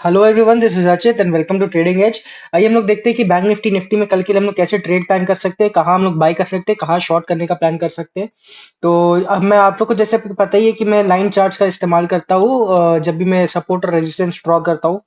Hello everyone, this is Achit and welcome to Trading Edge. आइए हम लोग देखते हैं कि बैंक निफ्टी निफ्टी में कल के लिए हम लोग कैसे ट्रेड प्लान कर सकते हैं, कहाँ हम लोग बाय कर सकते हैं, कहाँ शॉर्ट करने का प्लान कर सकते हैं। तो अब मैं आप लोग को जैसे पता ही है कि मैं लाइन चार्ट्स का इस्तेमाल करता हूँ जब भी मैं सपोर्ट और रेजिस्टेंस ड्रॉ करता हूँ।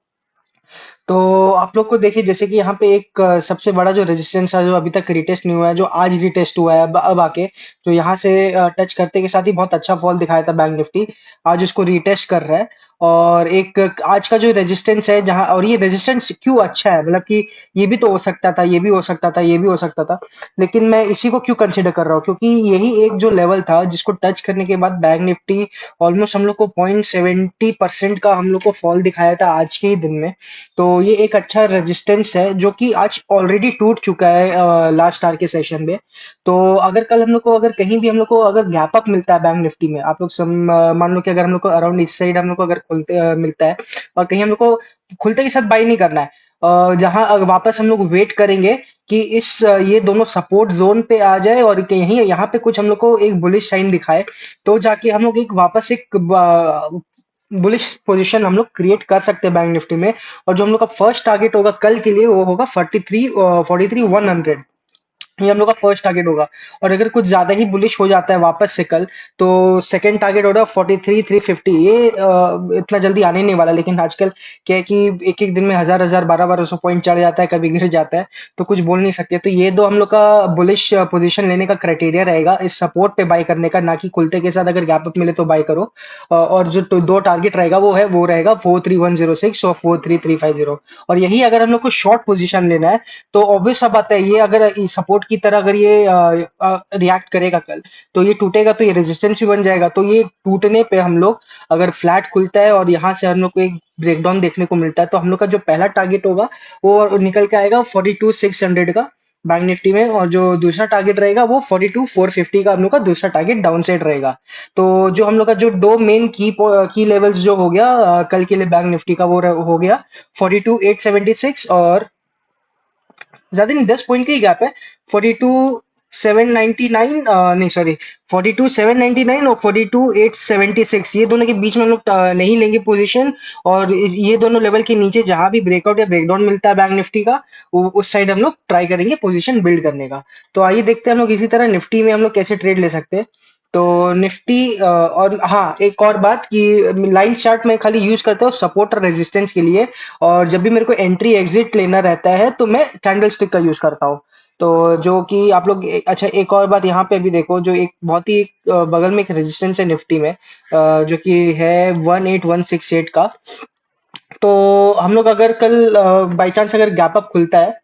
तो आप लोग को देखिए जैसे कि यहाँ पे एक सबसे बड़ा जो रेजिस्टेंस है जो अभी तक रिटेस्ट नहीं हुआ है, जो आज रिटेस्ट हुआ है अब आके, तो यहाँ से टच करते के साथ ही बहुत अच्छा फॉल दिखाया था बैंक निफ्टी। आज उसको रिटेस्ट कर रहा है। और एक आज का जो रेजिस्टेंस है जहाँ, और ये रेजिस्टेंस क्यों अच्छा है, मतलब कि ये भी तो हो सकता था, ये भी हो सकता था, ये भी हो सकता था, लेकिन मैं इसी को क्यों कंसिडर कर रहा हूँ क्योंकि यही एक जो लेवल था जिसको टच करने के बाद बैंक निफ्टी ऑलमोस्ट हम लोग को 0.70% का हम लोग को फॉल दिखाया था आज के ही दिन में। तो ये एक अच्छा रेजिस्टेंस है जो कि आज ऑलरेडी टूट चुका है लास्ट आवर के सेशन में। तो अगर कल हम लोग को अगर कहीं भी हम लोग को अगर गैप अप मिलता है बैंक निफ्टी में, आप लोग मान लो कि अगर हम लोग को अराउंड इस साइड हम लोग को अगर खुलते मिलता है और कहीं हम लोग को खुलते के साथ बाई नहीं करना है, जहां वापस हम लोग वेट करेंगे कि ये दोनों सपोर्ट जोन पे आ जाए और कहीं यहाँ पे कुछ हम लोग को एक बुलिश साइन दिखाए, तो जाके हम लोग एक वापस एक बुलिश पोजीशन हम लोग क्रिएट कर सकते हैं बैंक निफ्टी में। और जो हम लोग का फर्स्ट टारगेट होगा कल के लिए वो होगा 43 100। ये हम लोग का फर्स्ट टारगेट होगा। और अगर कुछ ज्यादा ही बुलिश हो जाता है वापस से कल, तो सेकंड टारगेट होगा 43 350। ये इतना जल्दी आने नहीं वाला, लेकिन आजकल क्या है कि एक एक दिन में हजार हजार 1200 पॉइंट चढ़ जाता है, कभी गिर जाता है, तो कुछ बोल नहीं सकते। तो ये दो हम लोग का बुलिश पोजीशन लेने का क्राइटेरिया रहेगा इस सपोर्ट पे बाय करने का, ना कि खुलते के साथ अगर गैप अप मिले तो बाय करो। और जो दो टारगेट रहेगा वो रहेगा 43106 और 43350। और यही अगर हम लोग को शॉर्ट पोजीशन लेना है, तो ऑब्वियस सा बात है, ये अगर सपोर्ट की तरह अगर ये रिएक्ट करेगा कल, तो ये टूटेगा तो ये रेजिस्टेंस भी बन जाएगा। तो ये टूटने पे हम लोग अगर फ्लैट खुलता है और यहाँ से हम लोग को एक ब्रेकडाउन देखने को मिलता है, तो हम लोग का जो पहला टारगेट होगा वो निकल के आएगा 42 600 का बैंक निफ्टी में। और जो दूसरा टारगेट रहेगा वो 42 450 का हम लोग का दूसरा टारगेट डाउन साइड रहेगा। तो जो हम लोग का जो दो मेन की लेवल्स जो हो गया कल के लिए बैंक निफ्टी का, वो हो गया 42 876 और ज्यादा नहीं 10 पॉइंट का ही गैप है। 42 799, नहीं सॉरी, 42 799 और 42 876, ये दोनों के बीच में हम लोग नहीं लेंगे पोजीशन। और ये दोनों लेवल के नीचे जहां भी ब्रेकआउट या ब्रेकडाउन मिलता है बैंक निफ्टी का, उस साइड हम लोग ट्राई करेंगे पोजीशन बिल्ड करने का। तो आइए देखते हैं हम लोग इसी तरह निफ्टी में हम लोग कैसे ट्रेड ले सकते हैं। तो निफ्टी और हाँ, एक और बात कि लाइन चार्ट में खाली यूज करता हूँ सपोर्ट और रेजिस्टेंस के लिए। और जब भी मेरे को एंट्री एग्जिट लेना रहता है तो मैं कैंडल स्टिक का यूज करता हूँ। तो जो कि आप लोग अच्छा, एक और बात यहाँ पे भी देखो, जो एक बहुत ही बगल में एक रेजिस्टेंस है निफ्टी में, जो कि है 18168 का। तो हम लोग अगर कल बाई चांस अगर गैप अप खुलता है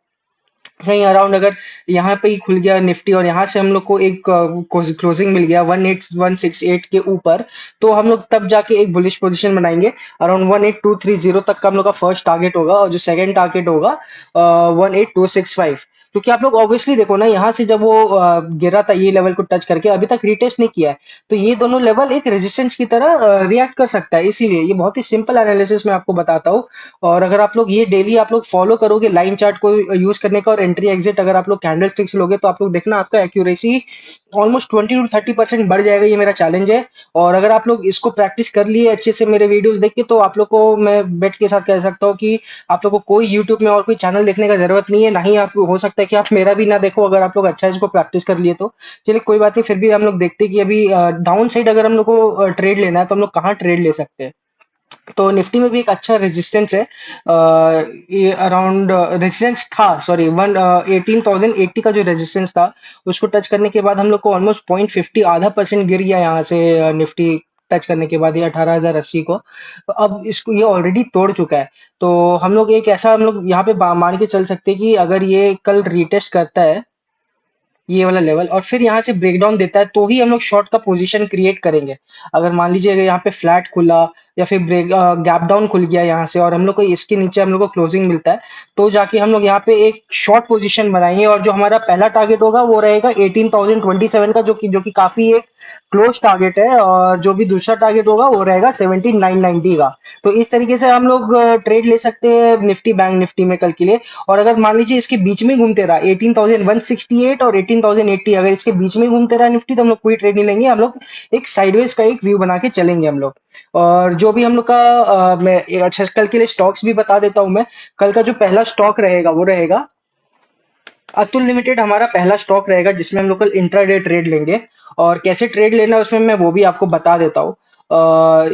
कहीं अराउंड, अगर यहाँ पे ही खुल गया निफ्टी और यहाँ से हम लोग को एक क्लोजिंग मिल गया 18168 के ऊपर, तो हम लोग तब जाके एक बुलिश पोजीशन बनाएंगे। अराउंड 18230 तक का हम लोग का फर्स्ट टारगेट होगा और जो सेकंड टारगेट होगा 18265। क्योंकि आप लोग ऑब्वियसली देखो ना, यहाँ से जब वो गिरा था ये लेवल को टच करके, अभी तक रिटेस्ट नहीं किया है, तो ये दोनों लेवल एक रेजिस्टेंस की तरह रिएक्ट कर सकता है। इसीलिए ये बहुत ही सिंपल एनालिसिस मैं आपको बताता हूँ। और अगर आप लोग ये डेली आप लोग फॉलो करोगे लाइन चार्ट को यूज करने का, और एंट्री एग्जिट अगर आप लोग कैंडल स्टिक्स लोगे, तो आप लोग देखना आपका एक्यूरेसी ऑलमोस्ट 20 to 30% बढ़ जाएगा। ये मेरा चैलेंज है। और अगर आप लोग इसको प्रैक्टिस कर लिए अच्छे से मेरे वीडियोस देख के, तो आप लोग को मैं बेट के साथ कह सकता हूँ कि आप लोग को कोई यूट्यूब में और कोई चैनल देखने का जरूरत नहीं है, ना ही आप हो सकता है कि आप मेरा भी ना देखो, अगर आप लोग अच्छा इसको प्रैक्टिस कर लिए तो। चलिए कोई बात नहीं, फिर भी हम लोग देखते हैं कि अभी डाउन साइड अगर हम लोग को ट्रेड लेना है तो हम लोग कहाँ ट्रेड ले सकते हैं। तो निफ्टी में भी एक अच्छा रेजिस्टेंस है, ये अराउंड रेजिस्टेंस था, सॉरी, 18,080 का जो रेजिस्टेंस था, उसको टच करने के बाद हम लोग को ऑलमोस्ट 0.50 0.5% गिर गया यहाँ से निफ्टी टच करने के बाद ये 18,080 को। तो अब इसको ये ऑलरेडी तोड़ चुका है। तो हम लोग एक ऐसा हम लोग यहाँ पे मान के चल सकते हैं कि अगर ये कल रीटेस्ट करता है ये वाला लेवल और फिर यहाँ से ब्रेकडाउन देता है, तो ही हम लोग शॉर्ट का पोजीशन क्रिएट करेंगे। अगर मान लीजिए अगर यहाँ पे फ्लैट खुला या फिर ब्रेक गैप डाउन खुल गया यहाँ से और हम लोग को इसके नीचे हम लोग को क्लोजिंग मिलता है, तो जाके हम लोग यहाँ पे एक शॉर्ट पोजीशन बनाएंगे। और जो हमारा पहला टारगेट होगा वो रहेगा 18,027 का, जो कि काफी एक क्लोज टारगेट है। और जो भी दूसरा टारगेट होगा वो रहेगा 17,990 का। तो इस तरीके से हम लोग ट्रेड ले सकते हैं निफ्टी बैंक निफ्टी में कल के लिए। और अगर मान लीजिए इसके बीच में घूमते रहा 18,168 और 18,080, अगर इसके बीच में घूमते रहा निफ्टी, तो हम लोग कोई ट्रेड नहीं लेंगे, हम लोग एक साइडवेज का एक व्यू बना के चलेंगे हम लोग। और जो भी हम लोग का मैं अच्छा कल के लिए स्टॉक्स भी बता देता हूँ मैं। कल का जो पहला स्टॉक रहेगा वो रहेगा अतुल लिमिटेड। हमारा पहला स्टॉक रहेगा जिसमें हम लोग कल इंट्राडे ट्रेड लेंगे, और कैसे ट्रेड लेना है उसमें मैं वो भी आपको बता देता हूँ।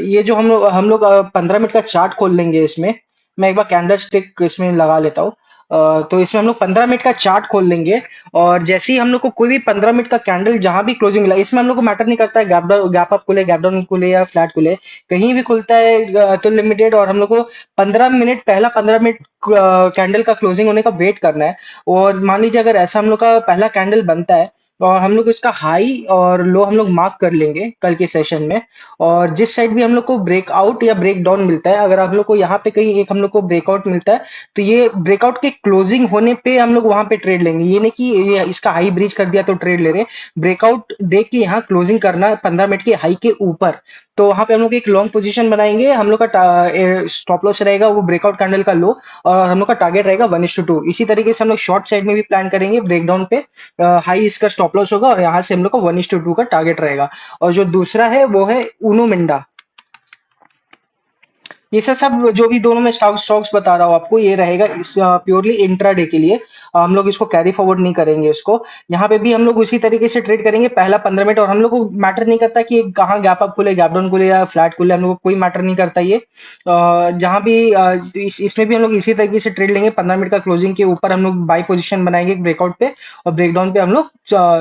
ये जो हम लोग 15 मिनट का चार्ट खोल लेंगे इसमें। मैं एक बार कैंडल स्टिक इसमें लगा लेता हूँ। तो इसमें हम लोग 15 मिनट का चार्ट खोल लेंगे, और जैसे ही हम लोग को कोई भी 15 मिनट का कैंडल जहां भी क्लोजिंग मिला, इसमें हम लोग को मैटर नहीं करता है गैप अप खुले, गैप डाउन खुले या फ्लैट खुले, कहीं भी खुलता है अतुल लिमिटेड, और हम लोग को 15 मिनट, पहला 15 मिनट कैंडल का क्लोजिंग होने का वेट करना है। और मान लीजिए अगर ऐसा हम लोग का पहला कैंडल बनता है, और हम लोग इसका हाई और लो हम लोग मार्क कर लेंगे कल के सेशन में। और जिस साइड भी हम लोग को ब्रेकआउट या ब्रेक डाउन मिलता है, अगर हम लोग को यहाँ पे कहीं एक हम लोग को ब्रेकआउट मिलता है, तो ये ब्रेकआउट के क्लोजिंग होने पे हम लोग वहां पे ट्रेड लेंगे। ये नहीं कि ये इसका हाई ब्रीच कर दिया तो ट्रेड ले रहे हैं। ब्रेकआउट देख के यहाँ क्लोजिंग करना है 15 मिनट के हाई के ऊपर। तो वहां पे हम लोग एक लॉन्ग पोजीशन बनाएंगे। हम लोग का स्टॉप लॉस रहेगा वो ब्रेकआउट कैंडल का लो, और हम लोग का टारगेट रहेगा 1:2। इसी तरीके से हम लोग शॉर्ट साइड में भी प्लान करेंगे। ब्रेकडाउन पे हाई इसका स्टॉप लॉस होगा, और यहाँ से हम लोग का 1:2 का टारगेट रहेगा। और जो दूसरा है वो है उनो मिंडा। ये सब जो भी दोनों मैं स्टॉक्स बता रहा हूँ आपको, ये रहेगा इस प्योरली इंट्राडे के लिए। हम लोग इसको कैरी फॉरवर्ड नहीं करेंगे इसको। यहाँ पे भी हम लोग उसी तरीके से ट्रेड करेंगे पहला 15 मिनट, और हम लोग को मैटर नहीं करता कि कहाँ गैप अप खुले, गैप डाउन खुले या फ्लैट खुले, हम लोग को कोई मैटर नहीं करता ये। जहाँ भी इसमें भी हम लोग इसी तरीके से ट्रेड लेंगे। 15 मिनट का क्लोजिंग के ऊपर हम लोग बाई पोजीशन बनाएंगे ब्रेकआउट पे, और ब्रेकडाउन पे हम लोग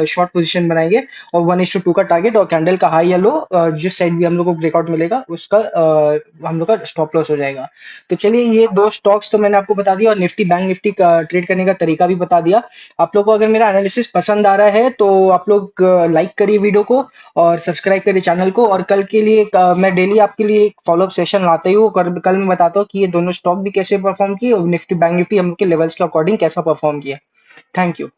शॉर्ट पोजीशन बनाएंगे। और 1:2 का टारगेट, और कैंडल का हाई या लो जिस साइड भी हम लोग को ब्रेकआउट मिलेगा उसका हम लोग का स्टॉप लॉस हो जाएगा। तो चलिए, ये दो स्टॉक्स तो मैंने आपको बता दिया, और निफ्टी बैंक निफ्टी का ट्रेड करने का तरीका भी बता दिया। आप लोग को अगर मेरा एनालिसिस पसंद आ रहा है तो आप लोग लाइक करिए वीडियो को, और सब्सक्राइब करिए चैनल को। और कल के लिए मैं डेली आपके लिए एक फॉलोअप सेशन लाते ही हूँ। कल मैं बताता हूँ कि ये दोनों स्टॉक भी कैसे परफॉर्म किए, और निफ्टी बैंक निफ्टी हम लोग के लेवल्स के अकॉर्डिंग कैसा परफॉर्म किया। Thank you.